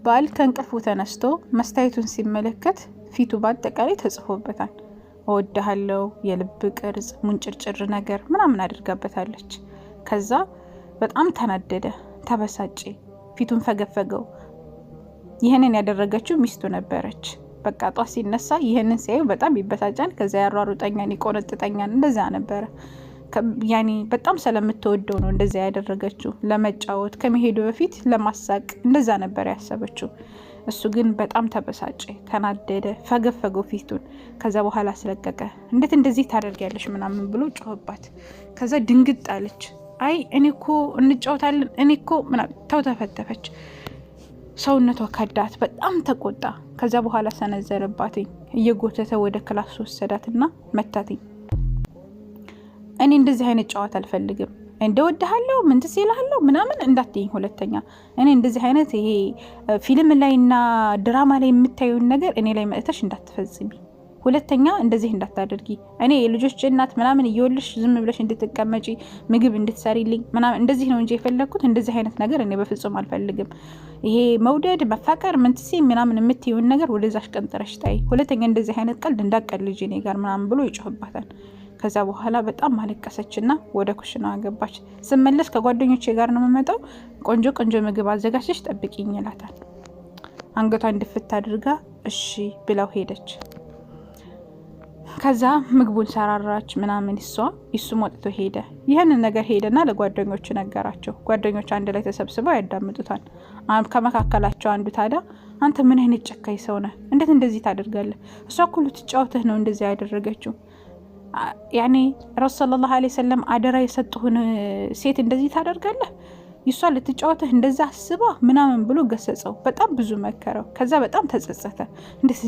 ባል ከእንቅልፉ ተነስቶ መስታየቱን ሲመለከት ፊቱ በአጠቃላይ ተጽፎበታል። እወድሃለሁ፣ የልብ ቅርጽ፣ ሙንጭርጭር ነገር ምናምን አድርጋበታለች። ከዛ በጣም ተናደደ፣ ተበሳጨ፣ ፊቱን ፈገፈገው። ይህንን ያደረገችው ሚስቱ ነበረች። በቃ ጧት ሲነሳ ይህንን ሲያዩ በጣም ይበሳጫል። ከዛ ያሯሩጠኛል፣ ይቆነጥጠኛል፣ እንደዛ ነበረ። ያኔ በጣም ስለምትወደው ነው እንደዛ ያደረገችው። ለመጫወት ከመሄዱ በፊት ለማሳቅ እንደዛ ነበር ያሰበችው። እሱ ግን በጣም ተበሳጨ፣ ተናደደ፣ ፈገፈገው ፊቱን። ከዛ በኋላ አስለቀቀ። እንዴት እንደዚህ ታደርጊያለሽ ምናምን ብሎ ጮህባት። ከዛ ድንግጥ አለች። አይ እኔ እኮ እንጫወታለን እኔ እኮ ምናምን ተውተፈተፈች። ሰውነቷ ከዳት፣ በጣም ተቆጣ። ከዛ በኋላ ሰነዘረባትኝ። እየጎተተ ወደ ክላስ ወሰዳትና መታትኝ። እኔ እንደዚህ አይነት ጨዋታ አልፈልግም፣ እንደወድሃለሁ ምን ትስይላለሁ ምናምን እንዳትይኝ ሁለተኛ። እኔ እንደዚህ አይነት ይሄ ፊልም ላይና ድራማ ላይ የምታዩን ነገር እኔ ላይ መጥተሽ እንዳትፈጽሚ፣ ሁለተኛ እንደዚህ እንዳታደርጊ። እኔ የልጆች እናት ምናምን እየወልሽ ዝም ብለሽ እንድትቀመጪ ምግብ እንድትሰሪልኝ ምናምን እንደዚህ ነው እንጂ የፈለግኩት እንደዚህ አይነት ነገር እኔ በፍጹም አልፈልግም። ይሄ መውደድ መፋቀር ምንትሴ ምናምን የምትይውን ነገር ወደዛሽ ቀንጥረሽ ጣይ፣ ሁለተኛ እንደዚህ አይነት ቀልድ እንዳትቀልጂ እኔ ጋር ምናምን ብሎ ይጮህባታል። ከዛ በኋላ በጣም ማለቀሰችና ወደ ኩሽና ገባች። ስመለስ ከጓደኞቼ ጋር ነው የምመጣው፣ ቆንጆ ቆንጆ ምግብ አዘጋጅተሽ ጠብቂኝ ይላታል። አንገቷን ድፍት አድርጋ እሺ ብላው ሄደች። ከዛ ምግቡን ሰራራች ምናምን እሱም ወጥቶ ሄደ። ይህንን ነገር ሄደና ለጓደኞቹ ነገራቸው። ጓደኞቹ አንድ ላይ ተሰብስበው ያዳምጡታል። ከመካከላቸው አንዱ ታዲያ አንተ ምን አይነት ጨካኝ ሰው ነህ? እንዴት እንደዚህ ታደርጋለህ? እሷ እኮ ልትጫወትህ ነው እንደዚህ ያደረገችው። ያኔ ረሱል ሰለላሁ ዐለይሂ ወሰለም አደራ የሰጡህን ሴት እንደዚህ ታደርጋለህ? ይሷ ልትጫወትህ እንደዛ አስባ ምናምን ብሎ ገሰጸው። በጣም ብዙ መከረው። ከዛ በጣም ተጸጸተ።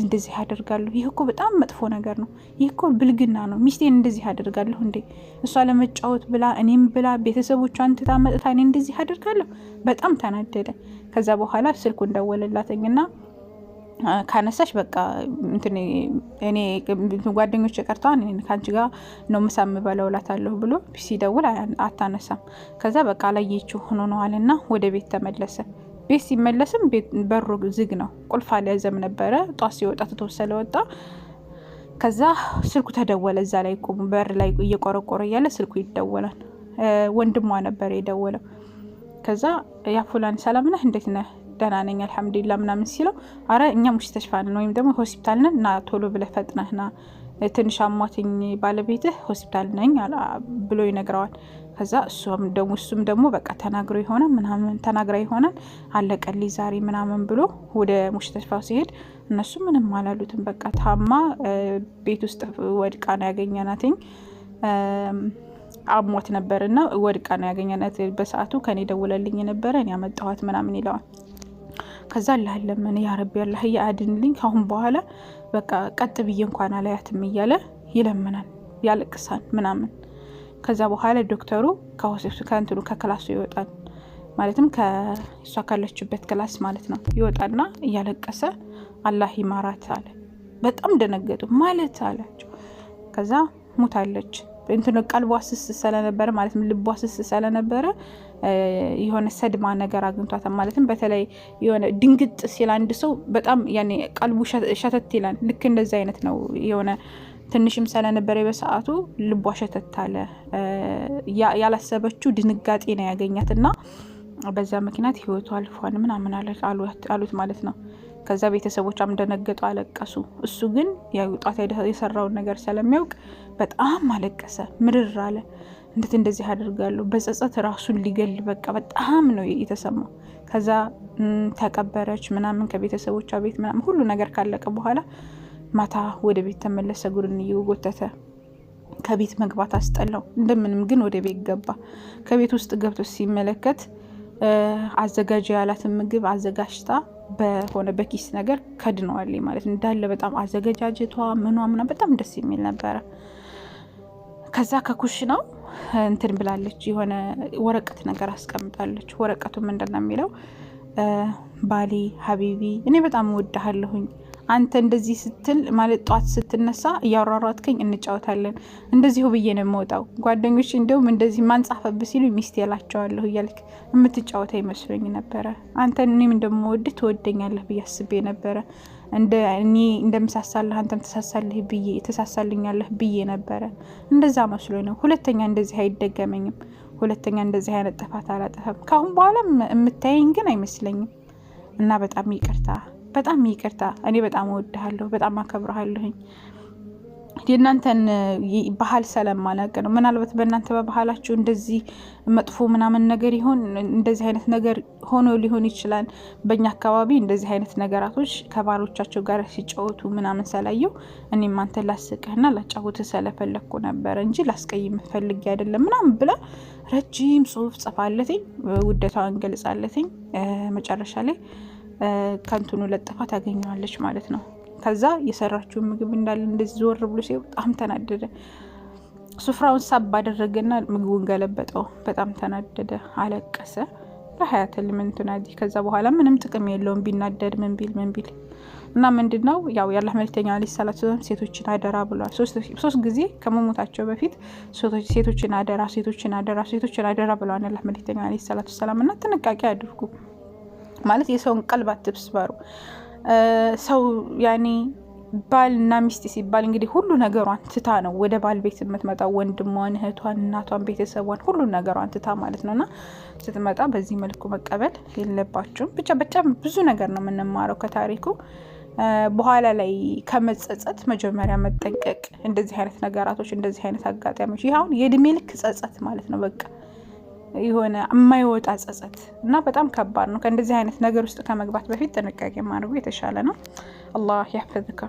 እንደዚህ ያደርጋለሁ? ይህ እኮ በጣም መጥፎ ነገር ነው። ይህ እኮ ብልግና ነው። ሚስቴን እንደዚህ ያደርጋለሁ እንዴ? እሷ ለመጫወት ብላ እኔም ብላ ቤተሰቦቿን ትታ መጥታ እኔ እንደዚህ ያደርጋለሁ? በጣም ተናደደ። ከዛ በኋላ ስልኩን ደወለላተኝና ካነሳሽ በቃ እንትን እኔ ጓደኞች ቀርተዋል ካንቺ ጋር ነው ምሳ የምበላው እላታለሁ ብሎ ሲደውል አታነሳም። ከዛ በቃ አላየችው ሆኖ ነው አለና ወደ ቤት ተመለሰ። ቤት ሲመለስም በሩ ዝግ ነው፣ ቁልፍ አልያዘም ነበረ። ጧት ሲወጣ ተወሰለ ወጣ። ከዛ ስልኩ ተደወለ። እዛ ላይ ቆሙ በር ላይ እየቆረቆረ እያለ ስልኩ ይደወላል። ወንድሟ ነበር የደወለው። ከዛ ያ ፉላን ሰላም ነህ እንዴት ነህ? ደህና ነኝ አልሐምዱሊላህ ምናምን ሲለው አረ እኛ ሙስተሽፋ ነን ወይም ደግሞ ሆስፒታል ነን እና ቶሎ ብለህ ፈጥነህና ትንሽ አሟትኝ ባለቤትህ ሆስፒታል ነኝ ብሎ ይነግረዋል። ከዛ እሱም ደግሞ በቃ ተናግራ ይሆናል አለቀልኝ ዛሬ ምናምን ብሎ ወደ ሙስተሽፋው ሲሄድ እነሱ ምንም አላሉትም። በቃ ታማ ቤት ውስጥ ወድቃ ነው ያገኘናትኝ። አሟት ነበርና ወድቃ ነው ያገኘናት። በሰዓቱ ከኔ ደውለልኝ ነበረ እኔ ያመጣኋት ምናምን ይለዋል። ከዛ ለምን ያ ረቢ አላህ ያድንልኝ ካሁን በኋላ በቃ ቀጥ ብዬ እንኳን አላያትም እያለ ይለምናል፣ ያለቅሳል ምናምን። ከዛ በኋላ ዶክተሩ ከክላሱ ይወጣል። ማለትም ከሷ ካለችበት ክላስ ማለት ነው። ይወጣና እያለቀሰ አላህ ይማራት አለ። በጣም ደነገጡ። ማለት አላቸው። ከዛ ሙታለች። ቀልቧ ስስ ስለነበረ ማለት ልቧ ስስ ስለነበረ የሆነ ሰድማ ነገር አግኝቷታል። ማለትም በተለይ የሆነ ድንግጥ ሲል አንድ ሰው በጣም ያኔ ቀልቡ ሸተት ይላል። ልክ እንደዛ አይነት ነው። የሆነ ትንሽም ስለነበረ በሰዓቱ ልቧ ሸተት አለ። ያላሰበችው ድንጋጤ ነው ያገኛትና በዛ ምክንያት ህይወቱ አልፏል ምናምን አሉት ማለት ነው። ከዛ ቤተሰቦቿም እንደነገጡ አለቀሱ። እሱ ግን ያውጣት የሰራውን ነገር ስለሚያውቅ በጣም አለቀሰ፣ ምርር አለ። እንዴት እንደዚህ አደርጋለሁ? በጸጸት ራሱን ሊገል በቃ በጣም ነው የተሰማው። ከዛ ተቀበረች ምናምን ከቤተሰቦቿ ቤት ምናምን ሁሉ ነገር ካለቀ በኋላ ማታ ወደ ቤት ተመለሰ። ጉርን እየጎተተ ከቤት መግባት አስጠላው። እንደምንም ግን ወደ ቤት ገባ። ከቤት ውስጥ ገብቶ ሲመለከት አዘጋጅ ያላትን ምግብ አዘጋጅታ በሆነ በኪስ ነገር ከድነዋል ማለት እንዳለ። በጣም አዘገጃጀቷ ምኗ በጣም ደስ የሚል ነበረ። ከዛ ከኩሽናው እንትን ብላለች፣ የሆነ ወረቀት ነገር አስቀምጣለች። ወረቀቱ ምንድነው የሚለው? ባሌ ሀቢቢ እኔ በጣም እወድሃለሁኝ፣ አንተ እንደዚህ ስትል ማለት ጧት ስትነሳ እያወራራትከኝ እንጫወታለን እንደዚሁ ብዬ ነው የምወጣው። ጓደኞች እንደውም እንደዚህ ማንጻፈብ ሲሉ ሚስት ያላቸዋለሁ እያልክ የምትጫወታ ይመስለኝ ነበረ። አንተ እኔም እንደምወድህ ትወደኛለህ ብዬ አስቤ ነበረ። እኔ እንደምሳሳልህ አንተም ተሳሳልኛለህ ብዬ ነበረ። እንደዛ መስሎ ነው። ሁለተኛ እንደዚህ አይደገመኝም። ሁለተኛ እንደዚህ አይነት ጥፋት አላጠፋም። ካሁን በኋላ የምታየኝ ግን አይመስለኝም። እና በጣም ይቅርታ። እኔ በጣም እወድሃለሁ፣ በጣም አከብረሃለሁኝ። የእናንተን ባህል ስለማላውቅ ነው። ምናልባት በእናንተ በባህላችሁ እንደዚህ መጥፎ ምናምን ነገር ይሆን እንደዚህ አይነት ነገር ሆኖ ሊሆን ይችላል። በእኛ አካባቢ እንደዚህ አይነት ነገራቶች ከባሎቻቸው ጋር ሲጫወቱ ምናምን ስላየው እኔም አንተ ላስቅህና ላጫውትህ ስለፈለግኩ ነበረ እንጂ ላስቀይም ፈልጌ አይደለም ምናምን ብላ ረጅም ጽሁፍ ጽፋለትኝ፣ ውደታዋን ገልጻለትኝ። መጨረሻ ላይ ከንቱኑ ለጥፋ ታገኘዋለች ማለት ነው። ከዛ የሰራችውን ምግብ እንዳለ እንደዚህ ዞር ብሎ ሲው በጣም ተናደደ። ሱፍራውን ሳብ አደረገና ምግቡን ገለበጠው። በጣም ተናደደ፣ አለቀሰ። ለሀያት ልምንቱ ናዲ። ከዛ በኋላ ምንም ጥቅም የለውም ቢናደድ ምን ቢል እና ምንድነው ያው የአላህ መልእክተኛ አለይሂ ሰላቱ ወሰለም ሴቶችን አደራ ብሏል። ሶስት ጊዜ ከመሞታቸው በፊት ሴቶችን አደራ ብለዋል የአላህ መልእክተኛ አለይሂ ሰላቱ ወሰለም። እና ጥንቃቄ አድርጉ ማለት የሰውን ቀልብ አትስበሩ። ሰው ያኔ ባልና ሚስት ሲባል እንግዲህ ሁሉ ነገሯን ትታ ነው ወደ ባል ቤት የምትመጣው። ወንድሟን፣ እህቷን፣ እናቷን፣ ቤተሰቧን ሁሉ ነገሯን ትታ ማለት ነውና ስትመጣ በዚህ መልኩ መቀበል የለባችሁም። ብቻ በጣም ብዙ ነገር ነው የምንማረው ከታሪኩ። በኋላ ላይ ከመጸጸት መጀመሪያ መጠንቀቅ። እንደዚህ አይነት ነገራቶች፣ እንደዚህ አይነት አጋጣሚዎች ይሄ አሁን የእድሜ ልክ ጸጸት ማለት ነው። በቃ የሆነ የማይወጣ ጸጸት እና በጣም ከባድ ነው። ከእንደዚህ አይነት ነገር ውስጥ ከመግባት በፊት ጥንቃቄ ማድረጉ የተሻለ ነው። አላህ ያህፈዝከ።